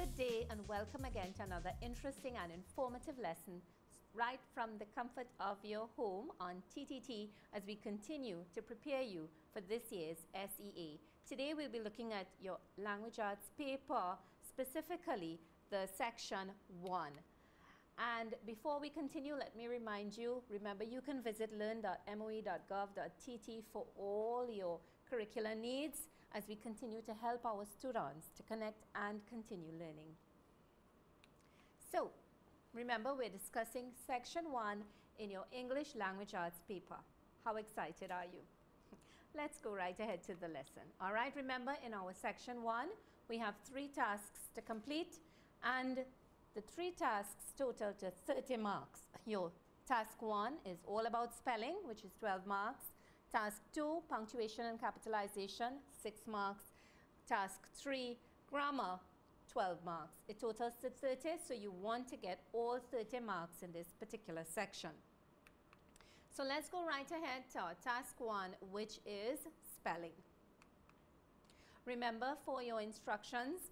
Good day and welcome again to another interesting and informative lesson right from the comfort of your home on TTT as we continue to prepare you for this year's SEA. Today we'll be looking at your language arts paper, specifically the section 1. And before we continue, let me remind you, remember you can visit learn.moe.gov.tt for all your curricular needs as we continue to help our students to connect and continue learning. So, remember we're discussing section 1 in your English language arts paper. How excited are you? Let's go right ahead to the lesson. All right, remember in our section 1, we have 3 tasks to complete, and the 3 tasks total to 30 marks. Your task 1 is all about spelling, which is 12 marks. Task 2, punctuation and capitalization, 6 marks. Task 3, grammar, 12 marks. It totals to 30, so you want to get all 30 marks in this particular section. So let's go right ahead to our task 1, which is spelling. Remember, for your instructions,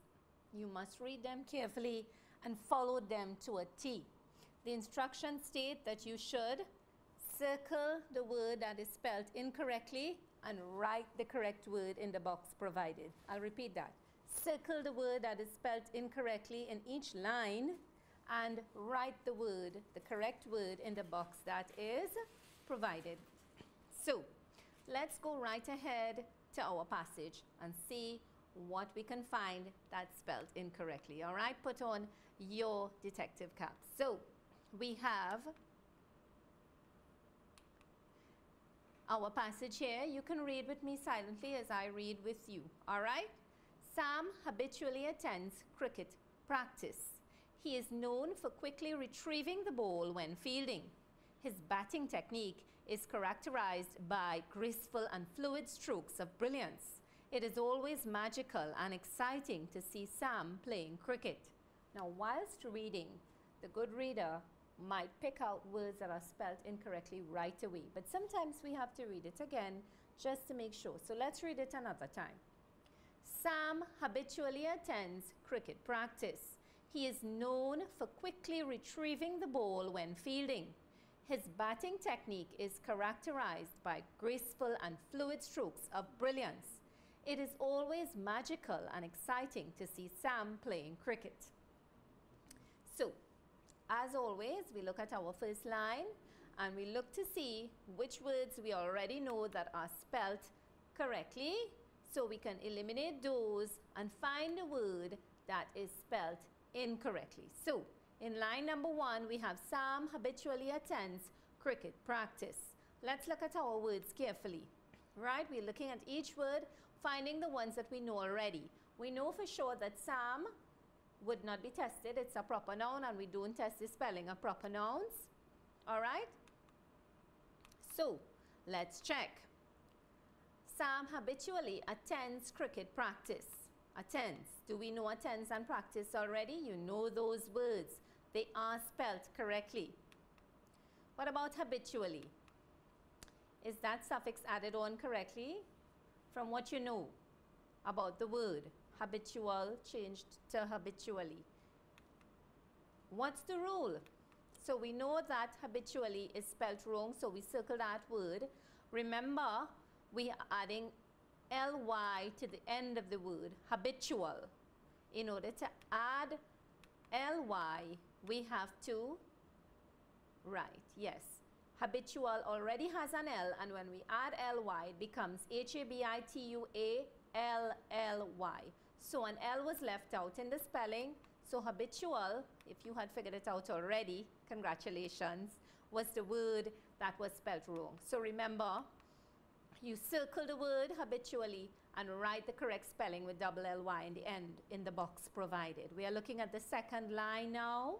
you must read them carefully and follow them to a T. The instructions state that you should circle the word that is spelled incorrectly and write the correct word in the box provided. I'll repeat that. Circle the word that is spelled incorrectly in each line and write the word, the correct word, in the box that is provided. So, let's go right ahead to our passage and see what we can find that's spelled incorrectly. All right, put on your detective cap. So we have our passage here. You can read with me silently as I read with you. All right. Sam habitually attends cricket practice. He is known for quickly retrieving the ball when fielding. His batting technique is characterized by graceful and fluid strokes of brilliance. It is always magical and exciting to see Sam playing cricket. Now, whilst reading, the good reader might pick out words that are spelled incorrectly right away. But sometimes we have to read it again just to make sure. So let's read it another time. Sam habitually attends cricket practice. He is known for quickly retrieving the ball when fielding. His batting technique is characterized by graceful and fluid strokes of brilliance. It is always magical and exciting to see Sam playing cricket. So, as always, we look at our first line and we look to see which words we already know that are spelt correctly, so we can eliminate those and find a word that is spelt incorrectly. So, in line number 1, we have Sam habitually attends cricket practice. Let's look at our words carefully. Right, we're looking at each word, finding the ones that we know already. We know for sure that Sam would not be tested. It's a proper noun and we don't test the spelling of proper nouns. All right? So, let's check. Sam habitually attends cricket practice. Attends. Do we know attends and practice already? You know those words. They are spelt correctly. What about habitually? Is that suffix added on correctly? From what you know about the word, habitual changed to habitually. What's the rule? So we know that habitually is spelled wrong, so we circle that word. Remember, we are adding ly to the end of the word, habitual. In order to add ly, we have to write, yes. Habitual already has an L, and when we add ly, it becomes habitually. So an L was left out in the spelling. So habitual, if you had figured it out already, congratulations, was the word that was spelled wrong. So remember, you circle the word habitually and write the correct spelling with double ly in the end in the box provided. We are looking at the second line now.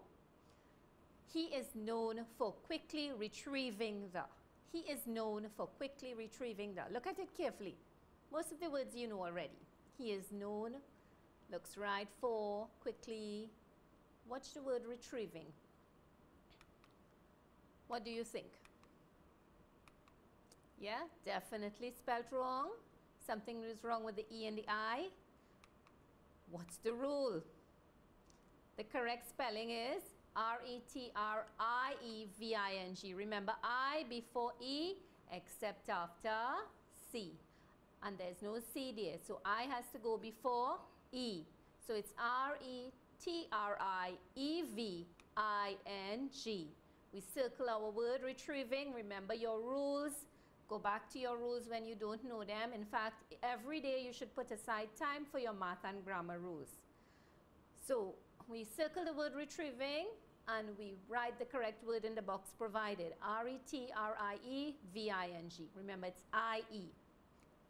He is known for quickly retrieving the. He is known for quickly retrieving the. Look at it carefully. Most of the words you know already. He is known, looks right for, quickly. Watch the word retrieving. What do you think? Yeah, definitely spelled wrong. Something is wrong with the E and the I. What's the rule? The correct spelling is R-E-T-R-I-E-V-I-N-G. Remember, I before E except after C. And there's no C there. So I has to go before E. So it's R-E-T-R-I-E-V-I-N-G. We circle our word retrieving. Remember your rules. Go back to your rules when you don't know them. In fact, every day you should put aside time for your math and grammar rules. So we circle the word retrieving and we write the correct word in the box provided. R-E-T-R-I-E-V-I-N-G. Remember, it's I-E.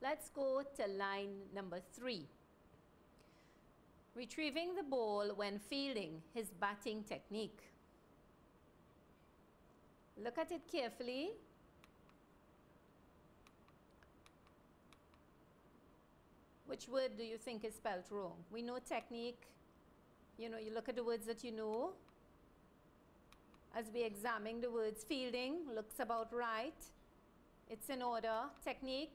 Let's go to line number 3. Retrieving the ball when fielding, his batting technique. Look at it carefully. Which word do you think is spelled wrong? We know technique. You know, you look at the words that you know. As we examine the words, fielding looks about right. It's in order. Technique,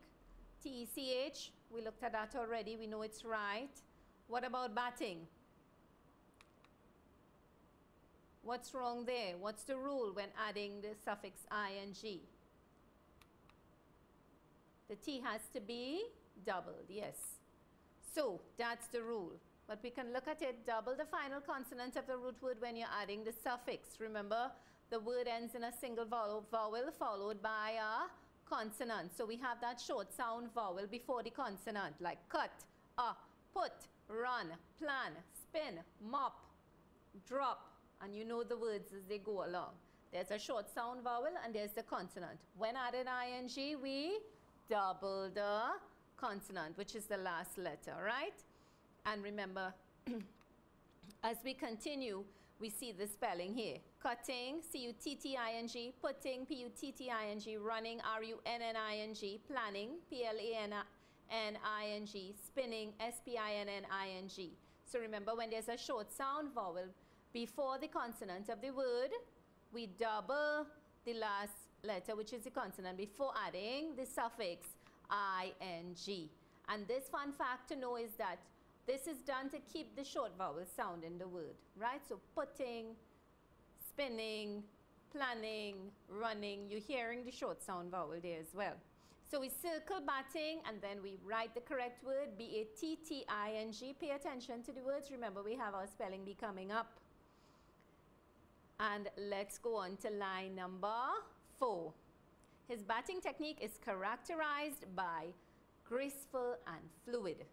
T-E-C-H, we looked at that already. We know it's right. What about batting? What's wrong there? What's the rule when adding the suffix ing? The T has to be doubled, yes. So that's the rule. But we can look at it, double the final consonant of the root word when you're adding the suffix. Remember, the word ends in a single vowel followed by a consonant. So we have that short sound vowel before the consonant, like cut, put, run, plan, spin, mop, drop. And you know the words as they go along. There's a short sound vowel and there's the consonant. When added ing, we double the consonant, which is the last letter, right? And remember, as we continue, we see the spelling here. Cutting, C-U-T-T-I-N-G, putting, P-U-T-T-I-N-G, running, R-U-N-N-I-N-G, planning, P-L-A-N-N-I-N-G, spinning, S-P-I-N-N-I-N-G. So remember, when there's a short sound vowel before the consonant of the word, we double the last letter, which is the consonant, before adding the suffix ing. And this fun fact to know is that this is done to keep the short vowel sound in the word, right? So putting, spinning, planning, running, you're hearing the short sound vowel there as well. So we circle batting and then we write the correct word, B-A-T-T-I-N-G. Pay attention to the words. Remember, we have our spelling bee coming up. And let's go on to line number 4. His batting technique is characterized by graceful and fluid.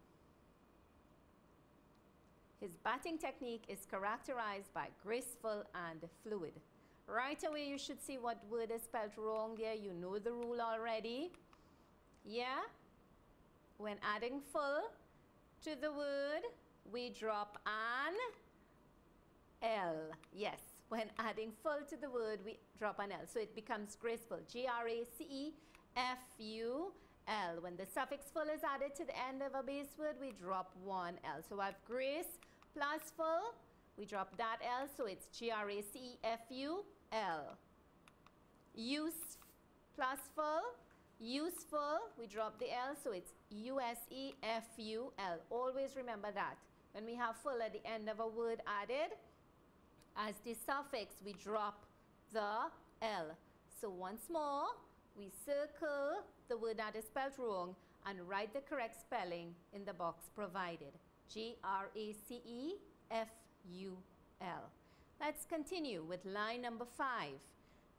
His batting technique is characterized by graceful and fluid. Right away, you should see what word is spelled wrong there. You know the rule already. Yeah? When adding full to the word, we drop an L. Yes. When adding full to the word, we drop an L. So it becomes graceful. G-R-A-C-E-F-U-L. When the suffix full is added to the end of a base word, we drop one L. So I have grace plus full. We drop that L. So it's G-R-A-C-E-F-U-L. Use plus full. Useful. We drop the L. So it's U-S-E-F-U-L. Always remember that. When we have full at the end of a word added, as the suffix, we drop the L. So once more, we circle the word that is spelled wrong and write the correct spelling in the box provided. G-R-A-C-E-F-U-L. Let's continue with line number 5.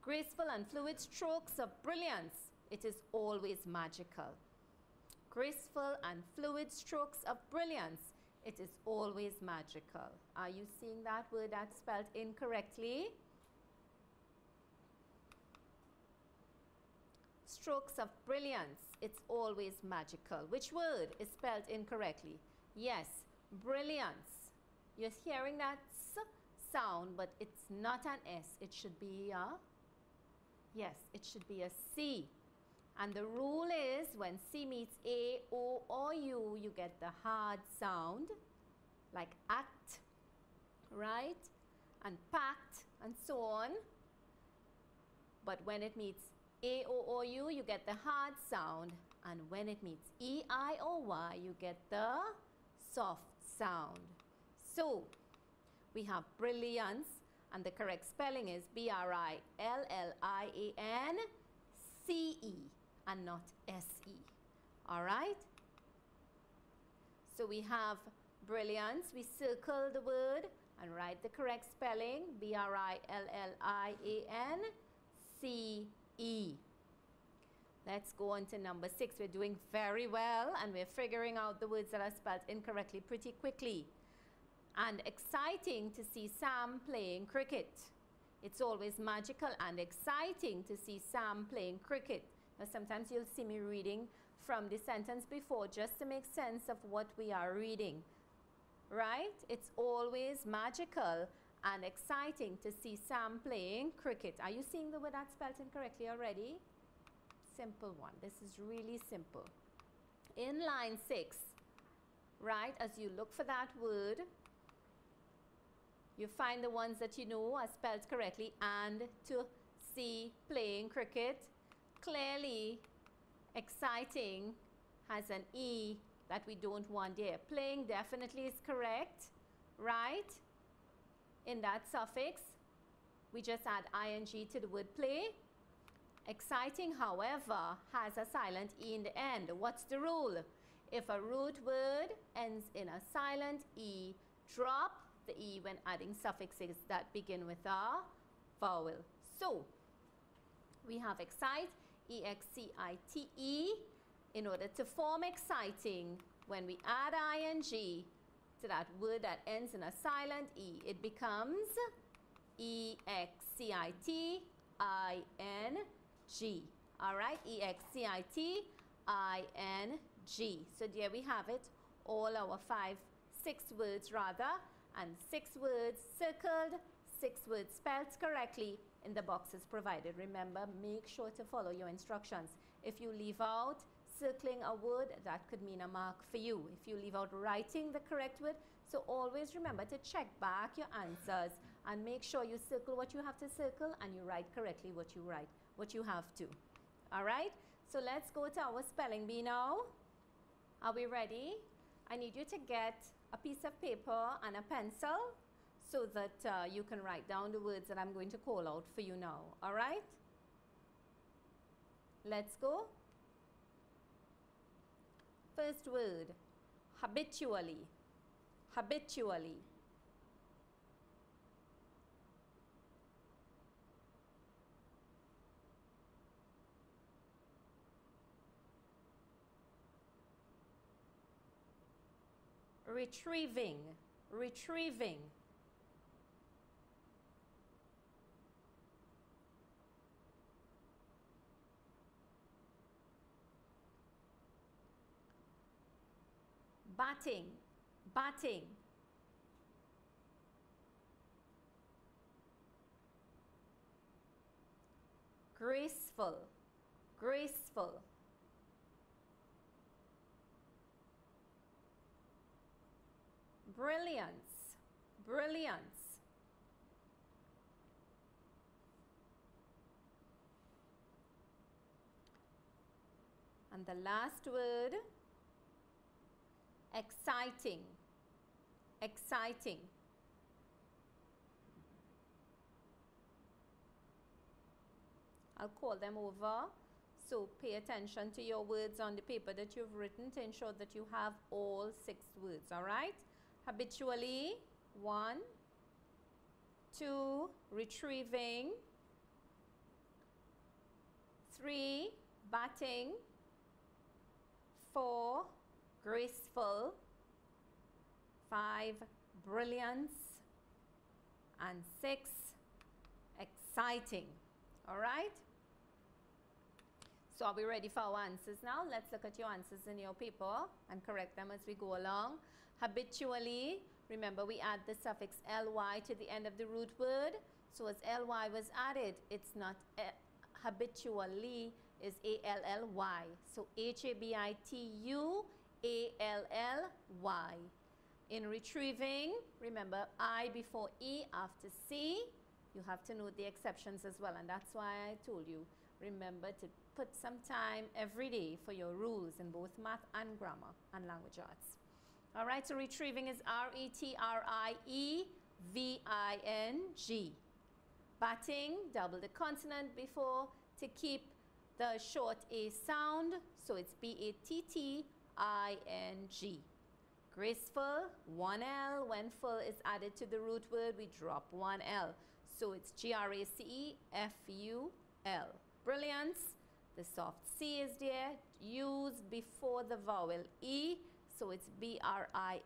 Graceful and fluid strokes of brilliance. It is always magical. Graceful and fluid strokes of brilliance. It is always magical. Are you seeing that word that's spelled incorrectly? Strokes of brilliance. It's always magical. Which word is spelled incorrectly? Yes, brilliance. You're hearing that S sound, but it's not an S. It should be a, yes, it should be a C. And the rule is when C meets A, O, or U, you get the hard sound, like act, right? And packed, and so on. But when it meets A, O, or U, you get the hard sound. And when it meets E, I, or Y, you get the soft sound. So, We have brilliance, and the correct spelling is Brilliance, and not SE. All right? So we have brilliance. We circle the word and write the correct spelling, Brilliance. Let's go on to number 6. We're doing very well, and we're figuring out the words that are spelled incorrectly pretty quickly. And exciting to see Sam playing cricket. It's always magical and exciting to see Sam playing cricket. Now, sometimes you'll see me reading from the sentence before just to make sense of what we are reading. Right? It's always magical and exciting to see Sam playing cricket. Are you seeing the word that's spelled incorrectly already? Simple one. This is really simple. In line 6, right, as you look for that word, you find the ones that you know are spelled correctly, and to see playing cricket. Clearly, exciting has an E that we don't want there. Playing definitely is correct, right? In that suffix, we just add ing to the word play. Exciting, however, has a silent E in the end. What's the rule? If a root word ends in a silent E, drop the E when adding suffixes that begin with a vowel. So, we have excite, E-X-C-I-T-E. In order to form exciting, when we add ing to that word that ends in a silent E, it becomes E-X-C-I-T-I-N-G. All right, E-X-C-I-T-I-N-G. So there we have it, all our 6 words rather, and 6 words circled, 6 words spelled correctly in the boxes provided. Remember, make sure to follow your instructions. If you leave out circling a word, that could mean a mark for you. If you leave out writing the correct word, so always remember to check back your answers and make sure you circle what you have to circle and you write correctly what you have to. All right, so let's go to our spelling bee now. Are we ready? I need you to get a piece of paper and a pencil so that you can write down the words that I'm going to call out for you now. All right, let's go. First word, habitually. Habitually. Retrieving. Retrieving. Batting. Batting. Graceful. Graceful. Brilliance. Brilliance. And the last word, exciting. Exciting. I'll call them over. So pay attention to your words on the paper that you've written to ensure that you have all 6 words, all right? Habitually, 1, 2, retrieving, 3, batting, 4, graceful, 5, brilliance, and 6, exciting. All right? So are we ready for our answers now? Let's look at your answers in your paper and correct them as we go along. Habitually, remember we add the suffix ly to the end of the root word. So as ly was added, it's not habitually, is A-L-L-Y. So H-A-B-I-T-U-A-L-L-Y. In retrieving, remember I before E after C. You have to note the exceptions as well, and that's why I told you, remember to put some time every day for your rules in both math and grammar and language arts. All right, so retrieving is R-E-T-R-I-E-V-I-N-G. V-I-N-G. Batting, double the consonant before to keep the short A sound, so it's B-A-T-T-I-N-G. Graceful, one L. When full is added to the root word, we drop one L. So it's G-R-A-C-E-F-U-L. Brilliance. The soft C is there, used before the vowel E, so it's B-R-I-L-L-I-A-N-C-E.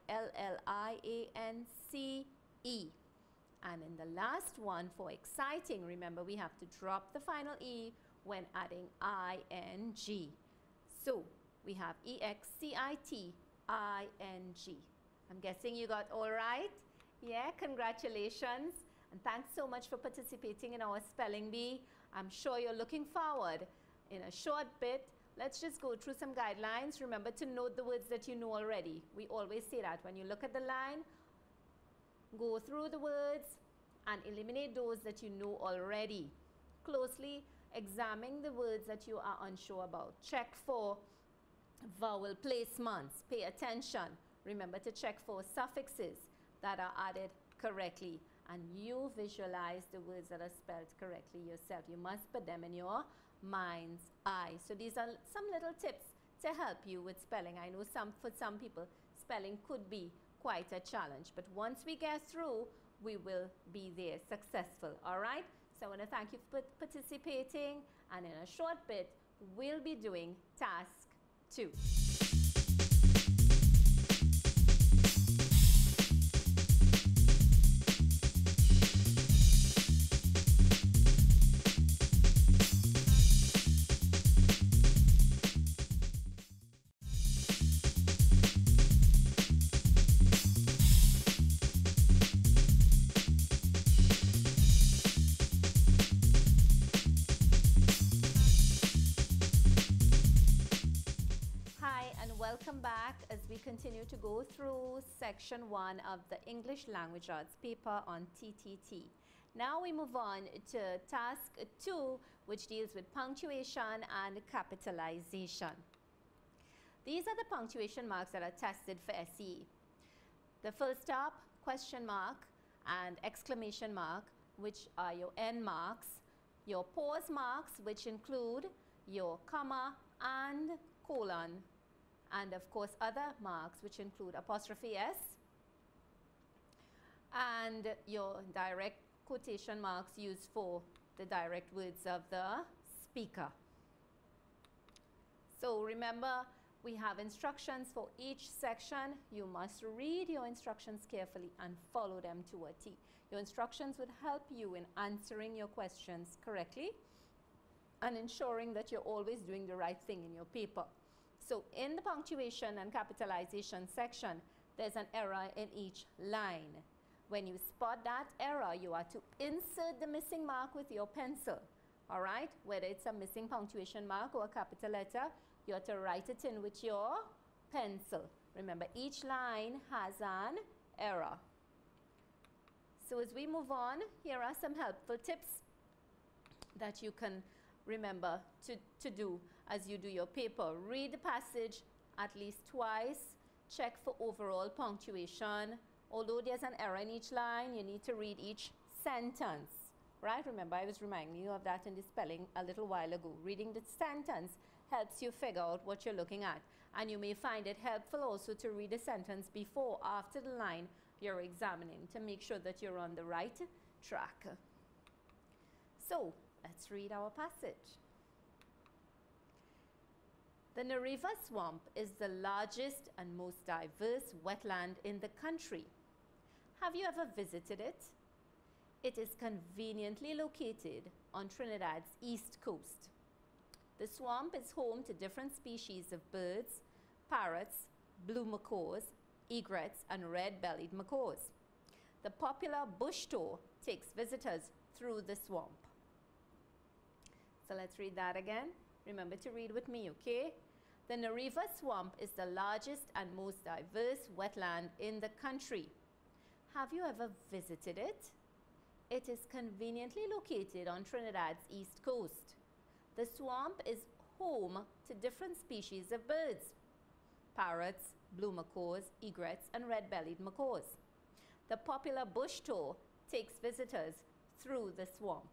And in the last one, for exciting, remember we have to drop the final E when adding I-N-G. So we have E-X-C-I-T-I-N-G. I'm guessing you got all right? Yeah, congratulations. And thanks so much for participating in our spelling bee. I'm sure you're looking forward. In a short bit, let's just go through some guidelines. Remember to note the words that you know already. We always say that when you look at the line, go through the words and eliminate those that you know already. Closely examine the words that you are unsure about. Check for vowel placements. Pay attention. Remember to check for suffixes that are added correctly. And you visualize the words that are spelled correctly yourself. You must put them in your mind's eye. So these are some little tips to help you with spelling. I know for some people, spelling could be quite a challenge. But once we get through, we will be there successful. All right? So I want to thank you for participating. And in a short bit, we'll be doing task 2. Welcome back as we continue to go through section 1 of the English Language Arts paper on TTT. Now we move on to task 2, which deals with punctuation and capitalization. These are the punctuation marks that are tested for SE. The full stop, question mark, and exclamation mark, which are your end marks. Your pause marks, which include your comma and colon. And of course other marks, which include apostrophe S, and your direct quotation marks used for the direct words of the speaker. So remember, we have instructions for each section. You must read your instructions carefully and follow them to a T. Your instructions would help you in answering your questions correctly and ensuring that you're always doing the right thing in your paper. So in the punctuation and capitalization section, there's an error in each line. When you spot that error, you are to insert the missing mark with your pencil. All right? Whether it's a missing punctuation mark or a capital letter, you have to write it in with your pencil. Remember, each line has an error. So as we move on, here are some helpful tips that you can remember to do as you do your paper. Read the passage at least twice. Check for overall punctuation. Although there's an error in each line, you need to read each sentence. Right? Remember, I was reminding you of that in the spelling a little while ago. Reading the sentence helps you figure out what you're looking at. And you may find it helpful also to read the sentence before, after the line you're examining to make sure that you're on the right track. So, let's read our passage. The Nariva Swamp is the largest and most diverse wetland in the country. Have you ever visited it? It is conveniently located on Trinidad's east coast. The swamp is home to different species of birds, parrots, blue macaws, egrets, and red-bellied macaws. The popular bush tour takes visitors through the swamp. So let's read that again. Remember to read with me, okay? The Nariva Swamp is the largest and most diverse wetland in the country. Have you ever visited it? It is conveniently located on Trinidad's east coast. The swamp is home to different species of birds, parrots, blue macaws, egrets, and red-bellied macaws. The popular bush tour takes visitors through the swamp.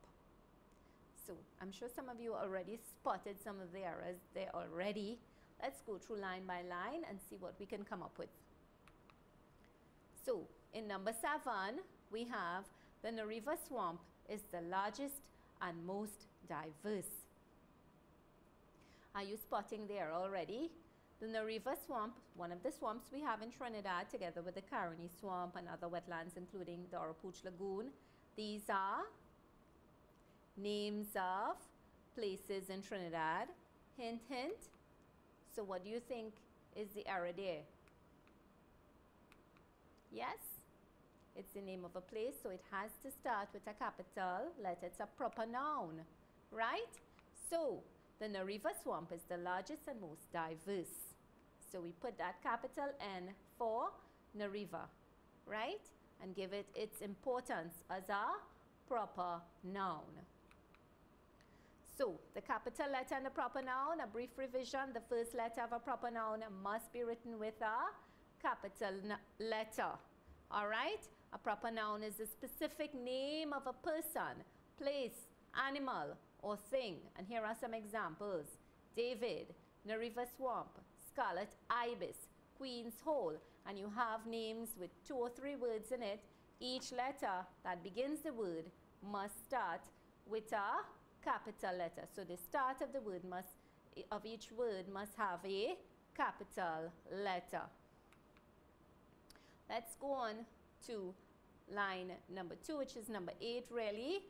So I'm sure some of you already spotted some of the errors there already. Let's go through line by line and see what we can come up with. So in number 7, we have the Nariva swamp is the largest and most diverse. Are you spotting there already? The Nariva swamp, one of the swamps we have in Trinidad, together with the Caroni swamp and other wetlands including the Oropouche Lagoon. These are names of places in Trinidad. Hint, hint. So what do you think is the error there? Yes? It's the name of a place, so it has to start with a capital letter. It's a proper noun, right? So the Nariva swamp is the largest and most diverse. So we put that capital N for Nariva, right? And give it its importance as a proper noun. So the capital letter and the proper noun, a brief revision. The first letter of a proper noun must be written with a capital letter. All right? A proper noun is the specific name of a person, place, animal, or thing. And here are some examples. David, Nariva swamp, Scarlet ibis, Queen's hole. And you have names with 2 or 3 words in it. Each letter that begins the word must start with a capital letter. So the start of the word of each word must have a capital letter. Let's go on to line number 2, which is number 8 really,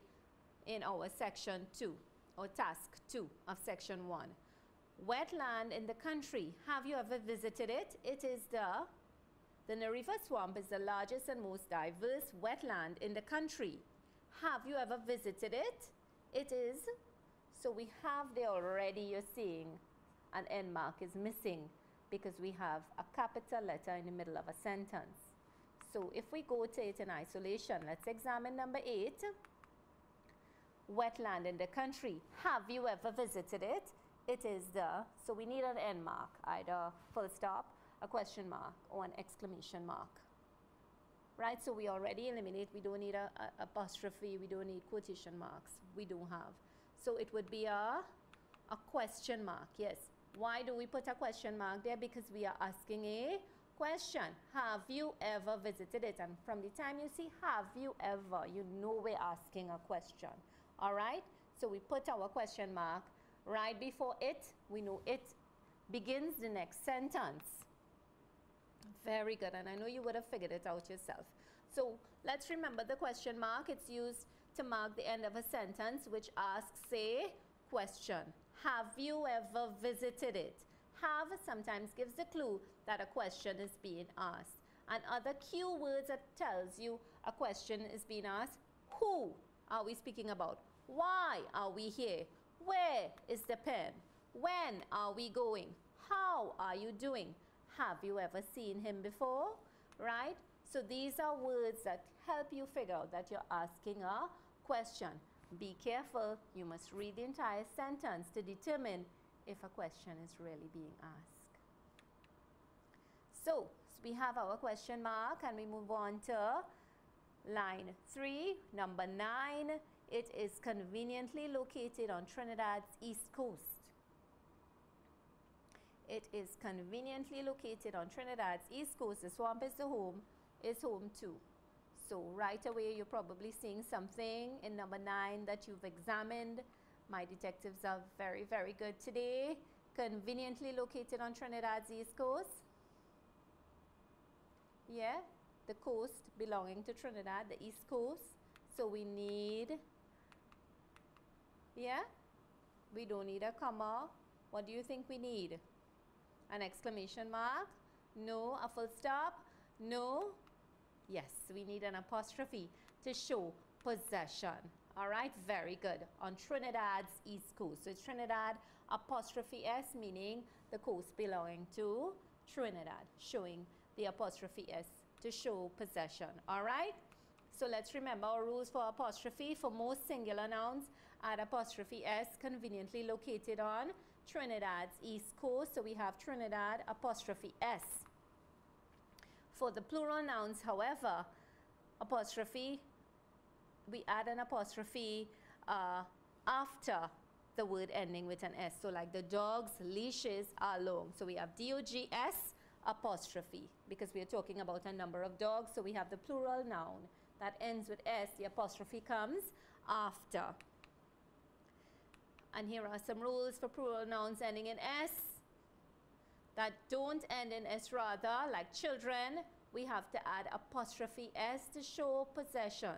in our section 2, or task 2 of section 1. Wetland in the country. Have you ever visited it? It is the Nariva swamp is the largest and most diverse wetland in the country. Have you ever visited it? It is. So we have there already, you're seeing an end mark is missing because we have a capital letter in the middle of a sentence. So if we go to it in isolation, let's examine number 8. Wetland in the country. Have you ever visited it? It is so we need an end mark, either full stop, a question mark, or an exclamation mark. Right, so we already eliminate, we don't need a apostrophe, we don't need quotation marks, we don't have. So it would be a question mark, yes. Why do we put a question mark there? Because we are asking a question. Have you ever visited it? And from the time you see have you ever, you know we're asking a question. All right, so we put our question mark right before it. We know it begins the next sentence. Very good, and I know you would have figured it out yourself. So let's remember the question mark. It's used to mark the end of a sentence which asks a question. Have you ever visited it? Have sometimes gives the clue that a question is being asked. And other cue words that tells you a question is being asked. Who are we speaking about? Why are we here? Where is the pen? When are we going? How are you doing? Have you ever seen him before? Right? So these are words that help you figure out that you're asking a question. Be careful. You must read the entire sentence to determine if a question is really being asked. So we have our question mark and we move on to line 3, number 9. It is conveniently located on Trinidad's east coast. It is conveniently located on Trinidad's east coast. The swamp is home too. So right away you're probably seeing something in number 9 that you've examined. My detectives are very, very good today. Conveniently located on Trinidad's east coast. Yeah, the coast belonging to Trinidad, the east coast. So we need, yeah, we don't need a comma. What do you think we need? An exclamation mark? No. A full stop? No. Yes, we need an apostrophe to show possession. All right, very good. On Trinidad's east coast. So it's Trinidad apostrophe S, meaning the coast belonging to Trinidad, showing the apostrophe S to show possession. All right, so let's remember our rules for apostrophe. For most singular nouns, add apostrophe S, conveniently located on Trinidad's east coast. So we have Trinidad apostrophe S. For the plural nouns, however, apostrophe, we add an apostrophe after the word ending with an S. So like the dog's leashes are long. So we have D-O-G-S apostrophe because we are talking about a number of dogs. So we have the plural noun that ends with S. The apostrophe comes after. And here are some rules for plural nouns ending in S that don't end in S rather, like children. We have to add apostrophe S to show possession.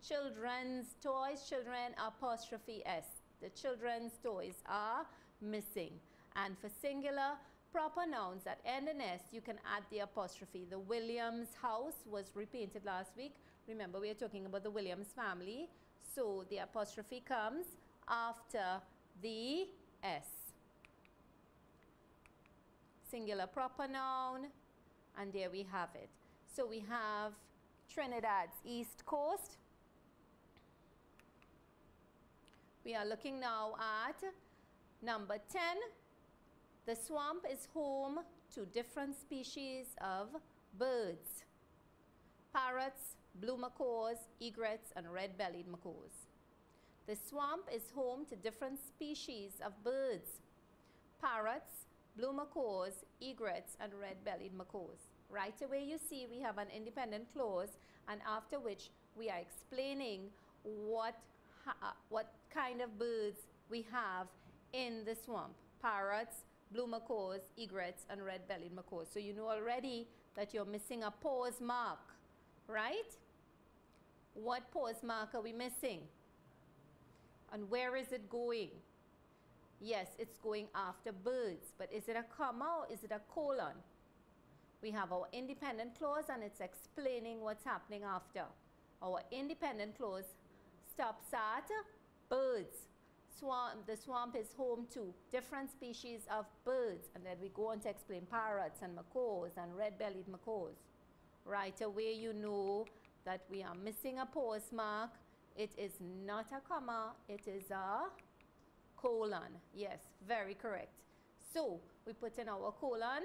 Children's toys, children, apostrophe S. The children's toys are missing. And for singular, proper nouns that end in S, you can add the apostrophe. The Williams house was repainted last week. Remember, we are talking about the Williams family. So the apostrophe comes after the S. Singular proper noun, and there we have it. So we have Trinidad's East Coast. We are looking now at number 10. The swamp is home to different species of birds. Parrots, blue macaws, egrets, and red-bellied macaws. The swamp is home to different species of birds. Parrots, blue macaws, egrets, and red-bellied macaws. Right away you see we have an independent clause, and after which we are explaining what kind of birds we have in the swamp. Parrots, blue macaws, egrets, and red-bellied macaws. So you know already that you're missing a pause mark, right? What pause mark are we missing? And where is it going? Yes, it's going after birds, but is it a comma or is it a colon? We have our independent clause and it's explaining what's happening after. Our independent clause stops at birds. The swamp is home to different species of birds, and then we go on to explain parrots and macaws and red-bellied macaws. Right away you know that we are missing a pause mark. It is not a comma, it is a colon. Yes, very correct. So we put in our colon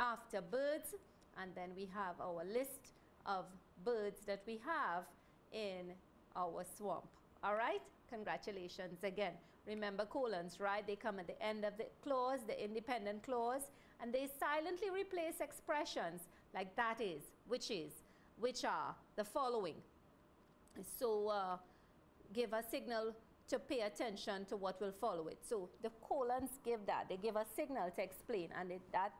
after birds, and then we have our list of birds that we have in our swamp. All right, congratulations again. Remember colons, right? They come at the end of the clause, the independent clause, and they silently replace expressions like that is, which are, the following. So give a signal to pay attention to what will follow it. So the colons give that. They give a signal to explain, and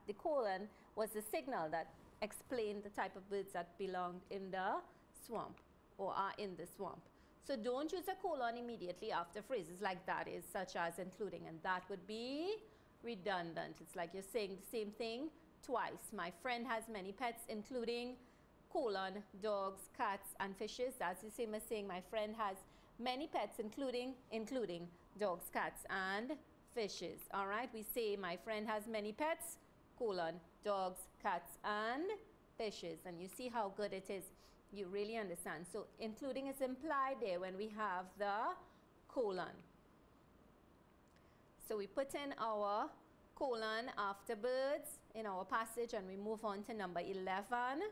the colon was the signal that explained the type of birds that belonged in the swamp or are in the swamp. So don't use a colon immediately after phrases like that is, such as including, and that would be redundant. It's like you're saying the same thing twice. My friend has many pets, including colon, dogs, cats, and fishes. That's the same as saying my friend has many pets, including dogs, cats, and fishes. All right, we say my friend has many pets, colon, dogs, cats, and fishes. And you see how good it is. You really understand. So including is implied there when we have the colon. So we put in our colon after birds in our passage, and we move on to number 11.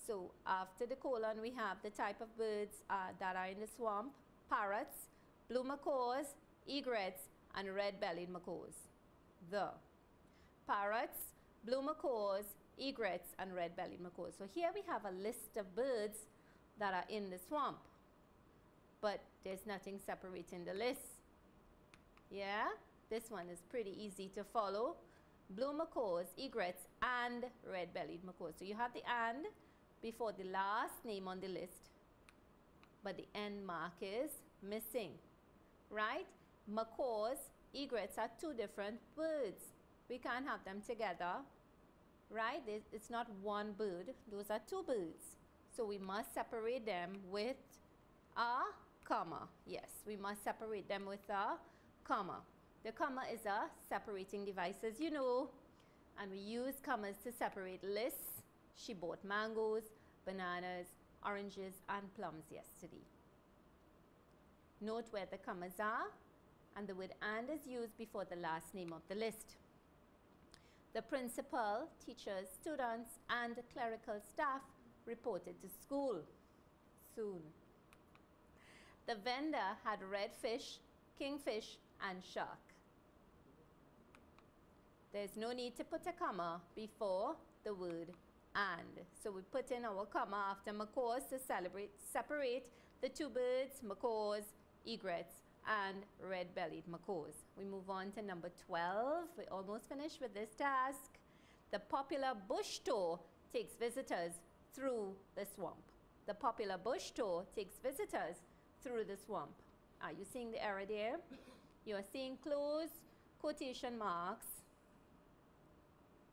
So after the colon, we have the type of birds that are in the swamp: parrots, blue macaws, egrets, and red-bellied macaws. The parrots, blue macaws, egrets, and red-bellied macaws. So here we have a list of birds that are in the swamp, but there's nothing separating the list. Yeah, this one is pretty easy to follow. Blue macaws, egrets, and red-bellied macaws. So you have the and before the last name on the list, but the end mark is missing, right? Macaws, egrets are two different birds. We can't have them together, right? It's not one bird. Those are two birds. So we must separate them with a comma. Yes, we must separate them with a comma. The comma is a separating device, as you know, and we use commas to separate lists. She bought mangoes, bananas, oranges, and plums yesterday. Note where the commas are, and the word and is used before the last name of the list. The principal, teachers, students, and clerical staff reported to school soon. The vendor had red fish, kingfish, and shark. There's no need to put a comma before the word and. So we put in our comma after macaws to separate the two birds, macaws, egrets, and red-bellied macaws. We move on to number 12. We're almost finished with this task. The popular bush tour takes visitors through the swamp. The popular bush tour takes visitors through the swamp. Are you seeing the error there? You are seeing close quotation marks,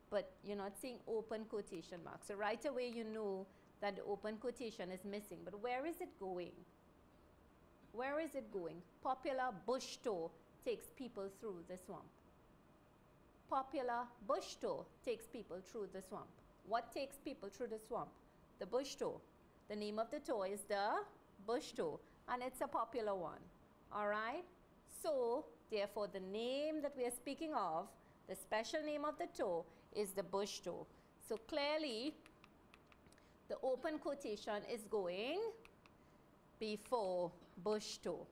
but you're not seeing open quotation marks. So right away you know that the open quotation is missing. But where is it going? Where is it going? Popular bush tour takes people through the swamp. Popular bush tour takes people through the swamp. What takes people through the swamp? The bush tour. The name of the tour is the bush tour, and it's a popular one. All right? So, therefore, the name that we are speaking of, the special name of the tour, is the bush tour. So, clearly, the open quotation is going before bush tour.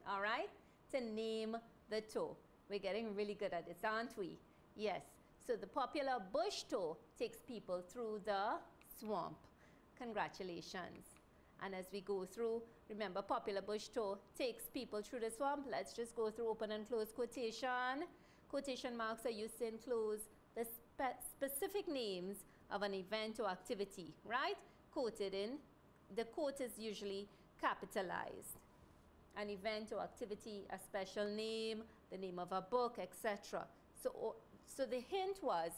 All right? To name the tour. We're getting really good at this, aren't we? Yes. So, the popular bush tour takes people through the swamp. Congratulations. And as we go through, remember, popular bush tour takes people through the swamp. Let's just go through open and close quotation. Quotation marks are used to enclose the specific names of an event or activity, right? Quoted in. The quote is usually capitalized. An event or activity, a special name, the name of a book, etc. So the hint was,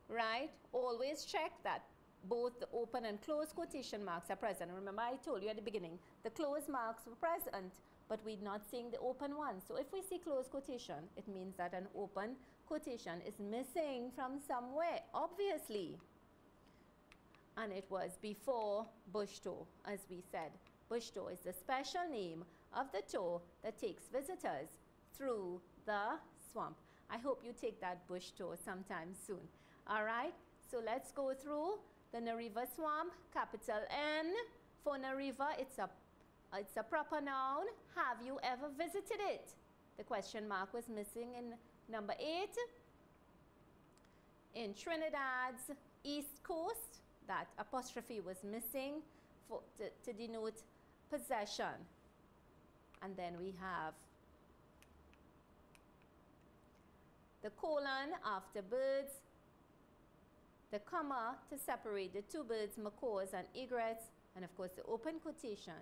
right, always check that both the open and closed quotation marks are present. Remember, I told you at the beginning, the closed marks were present, but we're not seeing the open ones. So if we see closed quotation, it means that an open quotation is missing from somewhere, obviously. And it was before bush tour, as we said. Bush tour is the special name of the tour that takes visitors through the swamp. I hope you take that bush tour sometime soon. All right, so let's go through the Nariva swamp, capital N. For Nariva, it's a proper noun. Have you ever visited it? The question mark was missing in number 8. In Trinidad's east coast, that apostrophe was missing to denote possession. And then we have the colon after birds, the comma to separate the two birds, macaws and egrets, and of course the open quotation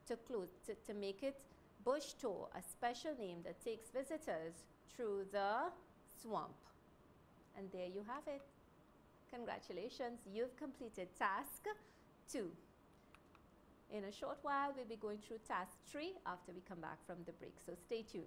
to make it bush tour, a special name that takes visitors through the swamp. And there you have it. Congratulations, you've completed task 2. In a short while, we'll be going through task 3 after we come back from the break, so stay tuned.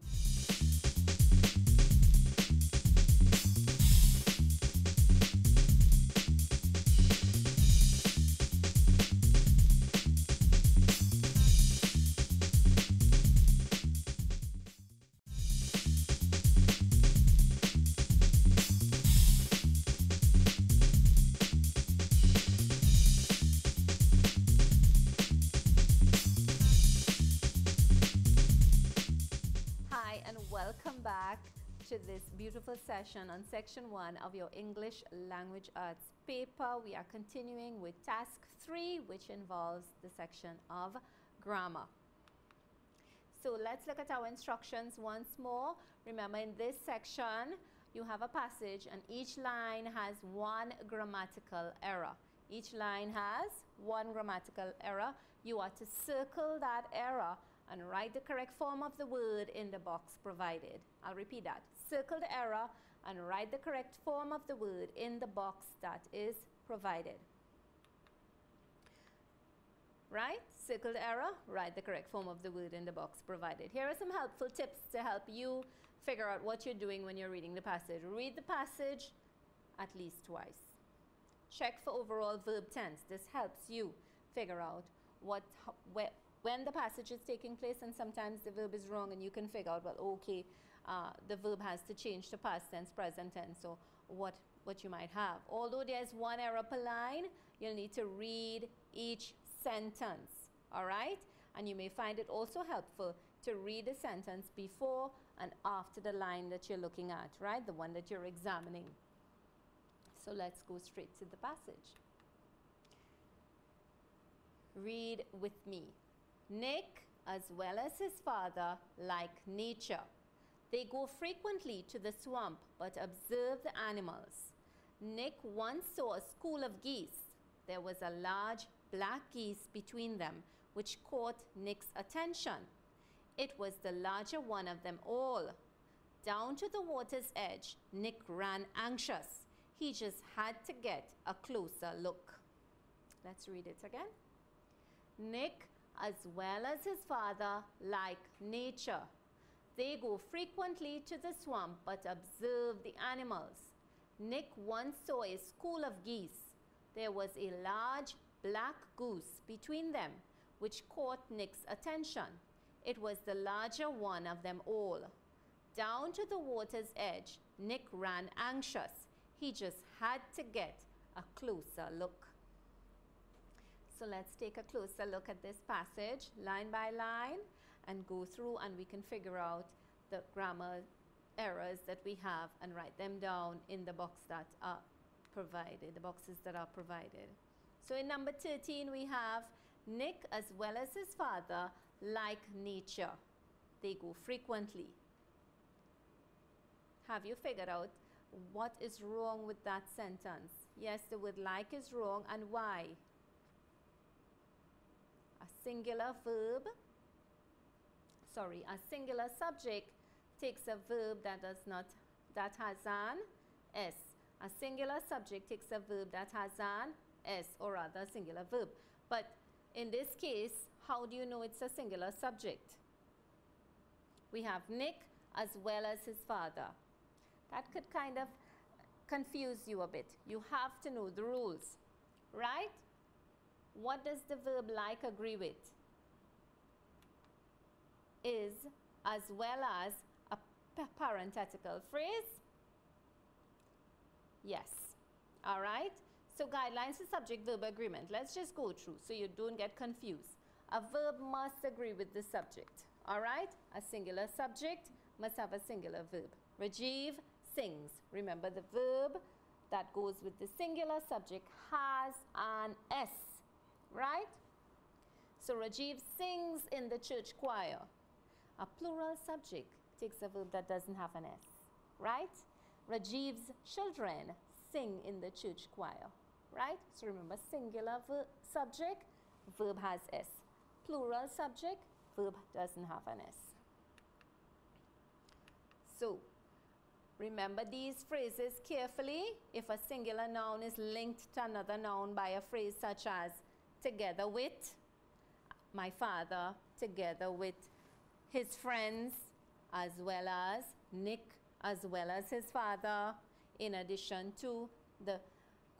Welcome back to this beautiful session on section 1 of your English Language Arts paper. We are continuing with task 3, which involves the section of grammar. So let's look at our instructions once more. Remember, in this section you have a passage and each line has one grammatical error. Each line has one grammatical error. You are to circle that error and write the correct form of the word in the box provided. I'll repeat that. Circle the error and write the correct form of the word in the box that is provided. Right? Circle the error, write the correct form of the word in the box provided. Here are some helpful tips to help you figure out what you're doing when you're reading the passage. Read the passage at least twice. Check for overall verb tense. This helps you figure out when the passage is taking place, and sometimes the verb is wrong and you can figure out, well, okay, the verb has to change to past tense, present tense, so what you might have. Although there's one error per line, you'll need to read each sentence, all right? And you may find it also helpful to read the sentence before and after the line that you're looking at, right? The one that you're examining. So let's go straight to the passage. Read with me. Nick, as well as his father, like nature. They go frequently to the swamp but observe the animals. Nick once saw a school of geese. There was a large black geese between them, which caught Nick's attention. It was the larger one of them all. Down to the water's edge, Nick ran anxious. He just had to get a closer look. Let's read it again. Nick, as well as his father, like nature. They go frequently to the swamp but observe the animals. Nick once saw a school of geese. There was a large black goose between them, which caught Nick's attention. It was the larger one of them all. Down to the water's edge, Nick ran anxious. He just had to get a closer look. So let's take a closer look at this passage line by line and go through, and we can figure out the grammar errors that we have and write them down in the box that are provided, the boxes that are provided. So in number 13 we have Nick, as well as his father, like nature. They go frequently. Have you figured out what is wrong with that sentence? Yes, the word like is wrong, and why? A singular verb, a singular subject takes a verb that has an S. A singular subject takes a verb that has an S, or rather a singular verb. But in this case, how do you know it's a singular subject? We have Nick as well as his father. That could kind of confuse you a bit. You have to know the rules, right? What does the verb like agree with? Is as well as a parenthetical phrase? Yes. All right. So guidelines for subject-verb agreement. Let's just go through so you don't get confused. A verb must agree with the subject. All right. A singular subject must have a singular verb. Rajiv sings. Remember, the verb that goes with the singular subject has an S, right? So Rajiv sings in the church choir. A plural subject takes a verb that doesn't have an S, right? Rajiv's children sing in the church choir, right? So remember, singular subject, verb has S. Plural subject, verb doesn't have an S. So remember these phrases carefully. If a singular noun is linked to another noun by a phrase such as together with, my father, together with his friends, as well as Nick, as well as his father, in addition to the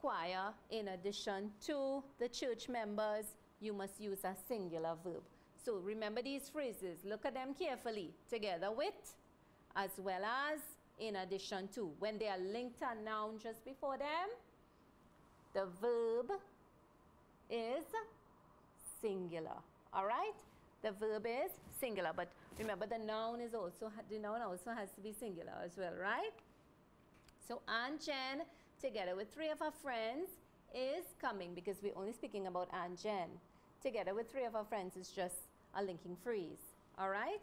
choir, in addition to the church members, you must use a singular verb. So remember these phrases. Look at them carefully. Together with, as well as, in addition to. When they are linked to a noun just before them, the verb is singular. All right? The verb is singular, but remember the noun also has to be singular as well, right? So Aunt Jen, together with 3 of her friends, is coming, because we're only speaking about Aunt Jen. Together with 3 of her friends is just a linking phrase. All right?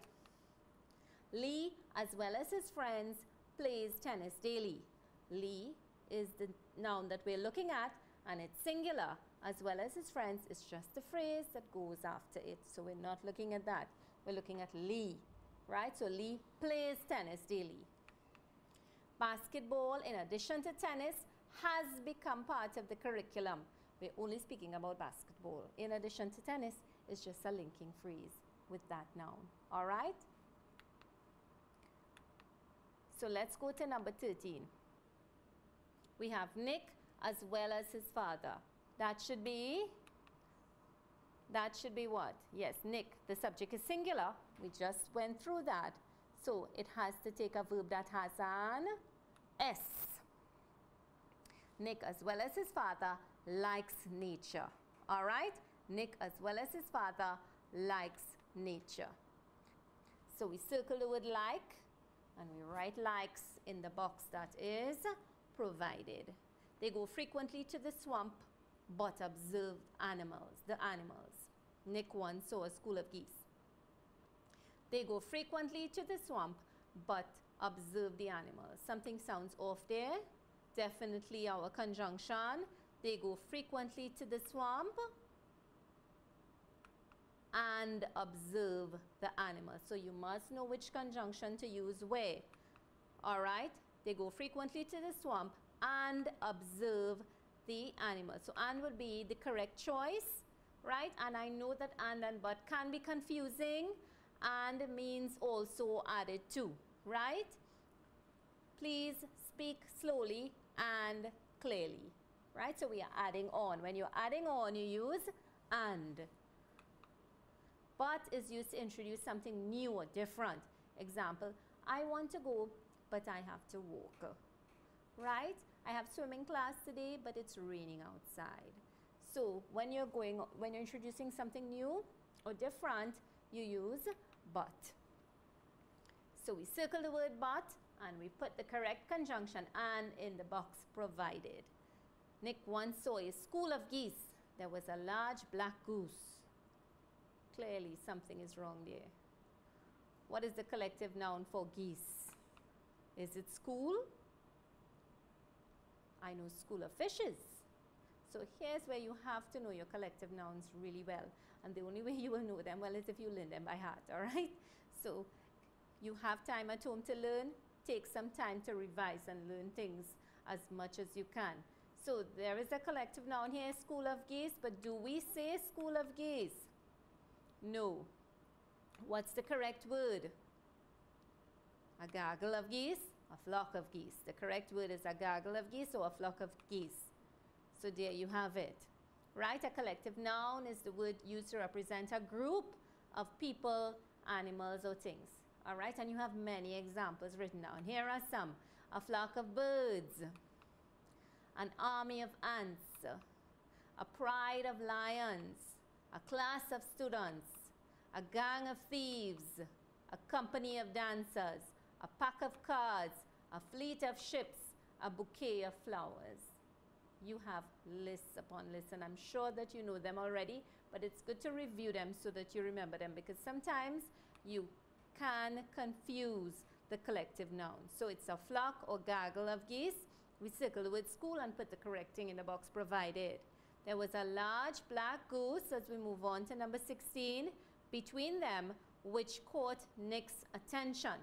Lee, as well as his friends, plays tennis daily. Lee is the noun that we're looking at, and it's singular. As well as his friends is just the phrase that goes after it. So we're not looking at that. We're looking at Lee, right? So Lee plays tennis daily. Basketball, in addition to tennis, has become part of the curriculum. We're only speaking about basketball. In addition to tennis, it's just a linking phrase with that noun. All right? So let's go to number 13. We have Nick as well as his father. That should be what? Yes, Nick. The subject is singular. We just went through that. So it has to take a verb that has an S. Nick, as well as his father, likes nature. All right? Nick, as well as his father, likes nature. So we circle the word like and we write likes in the box that is provided. They go frequently to the swamp but observe the animals. Nick once saw a school of geese. They go frequently to the swamp but observe the animals. Something sounds off there. Definitely our conjunction. They go frequently to the swamp and observe the animals. So you must know which conjunction to use where. All right? They go frequently to the swamp and observe the animals. So and would be the correct choice, right? And I know that and but can be confusing, and means also added to, right? Please speak slowly and clearly, right? So we are adding on. When you're adding on, you use and. But is used to introduce something new or different. Example, I want to go, but I have to walk, right? I have swimming class today, but it's raining outside. So when you're introducing something new or different, you use but. So we circle the word but and we put the correct conjunction and in the box provided. Nick once saw a school of geese. There was a large black goose. Clearly something is wrong there. What is the collective noun for geese? Is it school? I know school of fishes. So here's where you have to know your collective nouns really well. And the only way you will know them well is if you learn them by heart, all right? So you have time at home to learn. Take some time to revise and learn things as much as you can. So there is a collective noun here, school of geese, but do we say school of geese? No. What's the correct word? A gaggle of geese, a flock of geese. The correct word is a gaggle of geese or a flock of geese. So there you have it. Right? A collective noun is the word used to represent a group of people, animals, or things. All right? And you have many examples written down. Here are some. A flock of birds, an army of ants, a pride of lions, a class of students, a gang of thieves, a company of dancers, a pack of cards, a fleet of ships, a bouquet of flowers. You have lists upon lists, and I'm sure that you know them already, but it's good to review them so that you remember them, because sometimes you can confuse the collective nouns. So it's a flock or gaggle of geese. We circle the word school and put the correct thing in the box provided. There was a large black goose, as we move on to number 16, between them, which caught Nick's attention.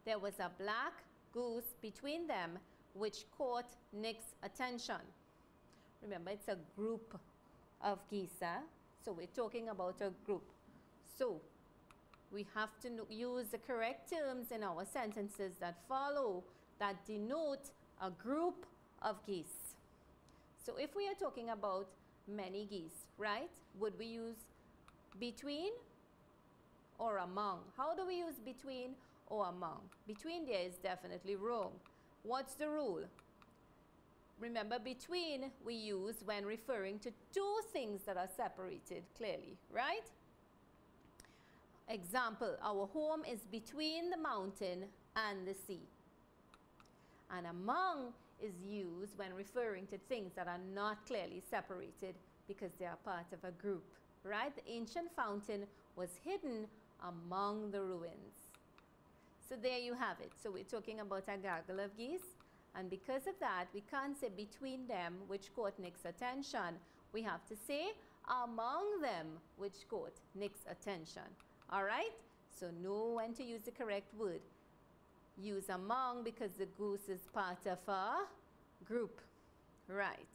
There was a black goose between them, which caught Nick's attention. Remember, it's a group of geese, huh? So we're talking about a group. So we have to use the correct terms in our sentences that follow, that denote a group of geese. So if we are talking about many geese, right, would we use between or among? How do we use between or among? Between there is definitely wrong. What's the rule? Remember, between we use when referring to two things that are separated clearly, right? Example, our home is between the mountain and the sea. And among is used when referring to things that are not clearly separated because they are part of a group, right? The ancient fountain was hidden among the ruins. So there you have it. So we're talking about a gaggle of geese, and because of that, we can't say between them, which caught Nick's attention. We have to say among them, which caught Nick's attention. All right? So know when to use the correct word. Use among because the goose is part of a group. Right.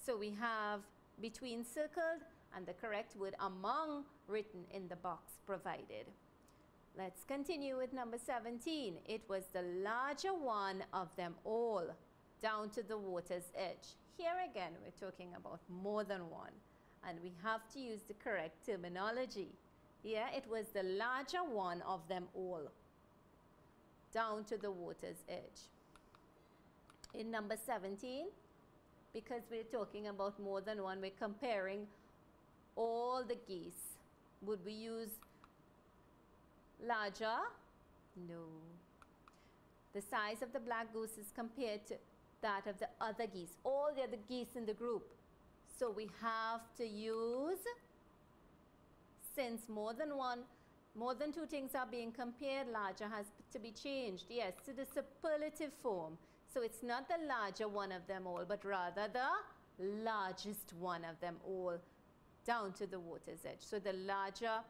So we have between circled and the correct word among written in the box provided. Let's continue with number 17. It was the larger one of them all, down to the water's edge. Here again, we're talking about more than one, and we have to use the correct terminology. Yeah, it was the larger one of them all, down to the water's edge. In number 17, because we're talking about more than one. We're comparing all the geese. Would we use larger? No. The size of the black goose is compared to that of the other geese, all the other geese in the group. So we have to use, since more than two things are being compared, larger has to be changed, yes, to the superlative form. So it's not the larger one of them all, but rather the largest one of them all, down to the water's edge. So the larger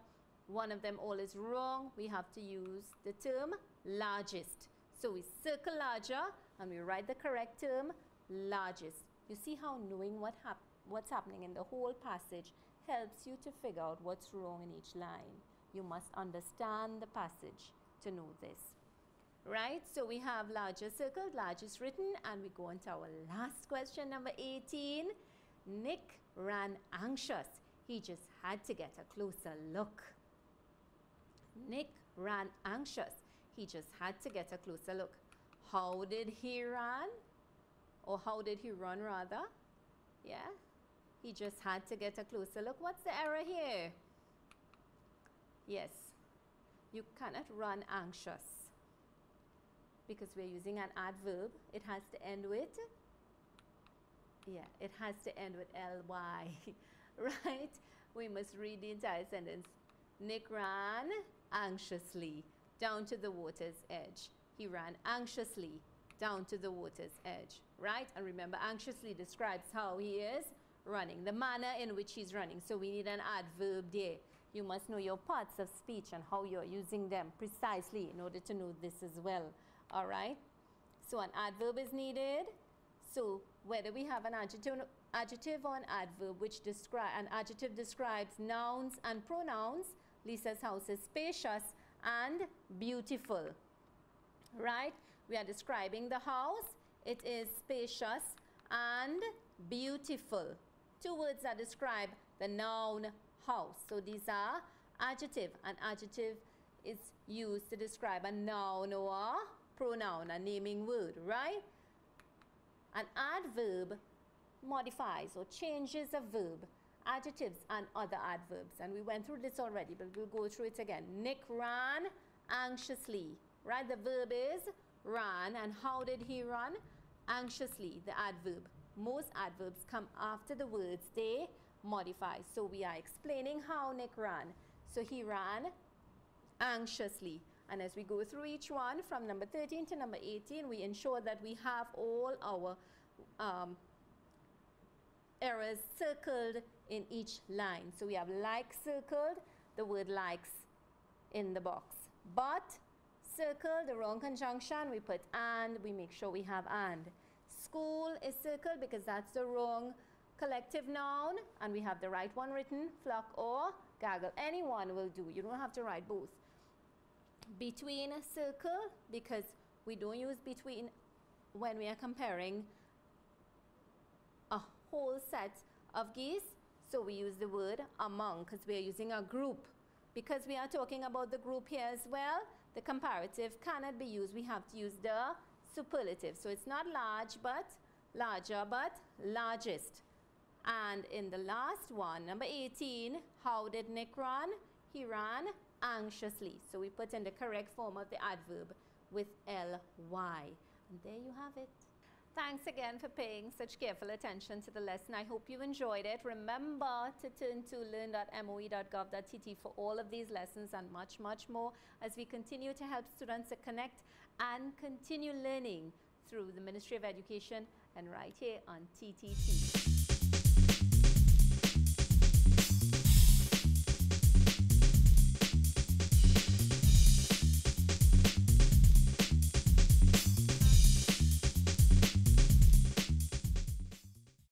one of them all is wrong. We have to use the term largest. So we circle larger and we write the correct term, largest. You see how knowing what's happening in the whole passage helps you to figure out what's wrong in each line. You must understand the passage to know this. Right? So we have larger circled, largest written, and we go on to our last question, number 18. Nick ran anxious. He just had to get a closer look. Nick ran anxious. He just had to get a closer look. How did he run? Or how did he run rather? Yeah? He just had to get a closer look. What's the error here? Yes. You cannot run anxious, because we're using an adverb. It has to end with, yeah, it has to end with ly, right? We must read the entire sentence. Nick ran anxiously down to the water's edge. He ran anxiously down to the water's edge, right? And remember, anxiously describes how he is running, the manner in which he's running. So we need an adverb there. You must know your parts of speech and how you're using them precisely in order to know this as well. All right, so an adverb is needed. So whether we have an adjective or an adverb, which an adjective describes nouns and pronouns. Lisa's house is spacious and beautiful, right? We are describing the house. It is spacious and beautiful. Two words that describe the noun house. So these are adjective. An adjective is used to describe a noun or pronoun, a naming word, right? An adverb modifies or changes a verb, adjectives and other adverbs. And we went through this already, but we'll go through it again. Nick ran anxiously, right? The verb is ran. And how did he run? Anxiously, the adverb. Most adverbs come after the words they modify. So we are explaining how Nick ran. So he ran anxiously. And as we go through each one, from number 13 to number 18, we ensure that we have all our errors circled in each line. So we have like circled, the word likes in the box. But circled, the wrong conjunction, we put and, we make sure we have and. School is circled because that's the wrong collective noun, and we have the right one written, flock or gaggle. Any one will do. You don't have to write both. Between circle, because we don't use between when we are comparing a whole set of geese. So we use the word among because we are using a group. Because we are talking about the group here as well, the comparative cannot be used. We have to use the superlative. So it's not large but larger but largest. And in the last one, number 18, how did Nick run? He ran anxiously. So we put in the correct form of the adverb with ly. And there you have it. Thanks again for paying such careful attention to the lesson. I hope you enjoyed it. Remember to turn to learn.moe.gov.tt for all of these lessons and much, much more as we continue to help students to connect and continue learning through the Ministry of Education and right here on TTT.